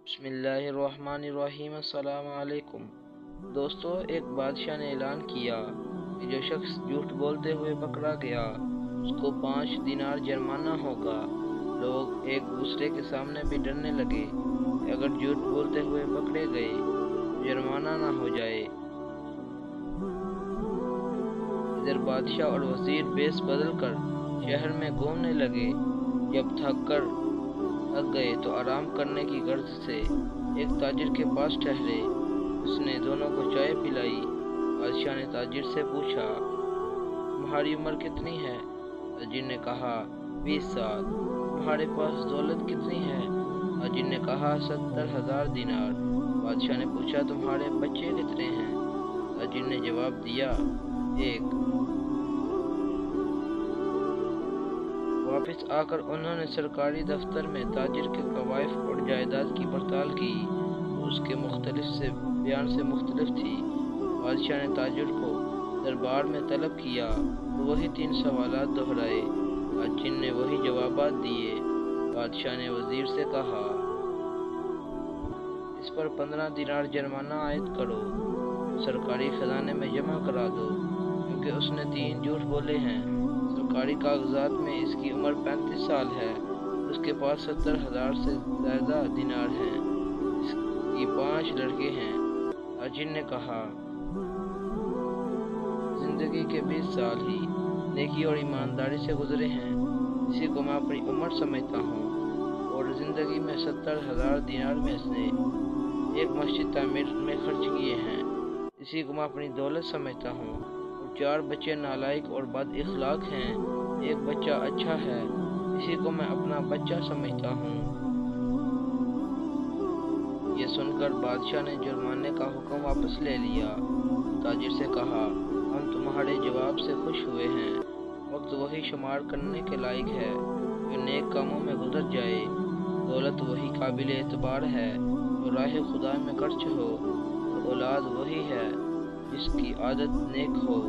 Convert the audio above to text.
بسم اللہ الرحمن الرحیم۔ السلام علیکم دوستو، ایک بادشاہ نے اعلان کیا کہ جو شخص جھوٹ بولتے ہوئے پکڑا گیا اس کو 5 دینار جرمانہ ہوگا۔ لوگ ایک دوسرے کے سامنے بھی ڈرنے لگے کہ اگر جھوٹ بولتے ہوئے پکڑے گئے جرمانہ نہ ہو جائے۔ ادھر بادشاہ اور وزیر بیس بدل کر شہر میں گھومنے لگے۔ جب تھک گئے تو آرام کرنے کی غرض سے ایک تاجر کے پاس ٹھہرے۔ اس نے دونوں کو چائے پلائی۔ بادشاہ نے تاجر سے پوچھا، تمہاری عمر کتنی ہے؟ تاجر نے کہا 20 سال۔ تمہارے پاس دولت کتنی ہے؟ تاجر نے کہا 70,000 دینار۔ بادشاہ نے پوچھا، تمہارے بچے کتنے ہیں؟ تاجر نے جواب دیا 1۔ واپس آ کر انہوں نے سرکاری دفتر میں تاجر کے کوائف اور جائیداد کی پڑتال کی۔ اس کے بیان سے مختلف تھی۔ بادشاہ نے تاجر کو دربار میں طلب کیا تو وہی 3 سوالات دہرائے۔ تاجر نے وہی جوابات دیے۔ بادشاہ نے وزیر سے کہا، اس پر 15 دینار جرمانہ عائد کرو، سرکاری خزانے میں جمع کرا دو، کیونکہ اس نے 3 جھوٹ بولے ہیں۔ سرکاری کاغذات میں اس کی عمر 35 سال ہے۔ اس کے پاس 70,000 سے زیادہ دینار ہیں۔ اس کی 5 لڑکے ہیں۔ تاجر نے کہا، زندگی کے 20 سال ہی نیکی اور ایمانداری سے گزرے ہیں، اسی کو میں اپنی عمر سمجھتا ہوں، اور زندگی میں 70,000 دینار میں اس نے ایک مسجد تعمیر میں خرچ کیے ہیں، اسی کو میں اپنی دولت سمجھتا ہوں، اور 4 بچے نالائق اور بد اخلاق ہیں، ایک بچہ اچھا ہے، اسی کو میں اپنا بچہ سمجھتا ہوں۔ یہ سن کر بادشاہ نے جرمانے کا حکم واپس لے لیا۔ تاجر سے کہا، ہم تمہارے جواب سے خوش ہوئے ہیں۔ وقت وہی شمار کرنے کے لائق ہے جو نیک کاموں میں گزر جائے۔ دولت وہی قابل اعتبار ہے جو راہ خدا میں خرچ ہو، اور اولاد وہی ہے جس کی عادت نیک ہو۔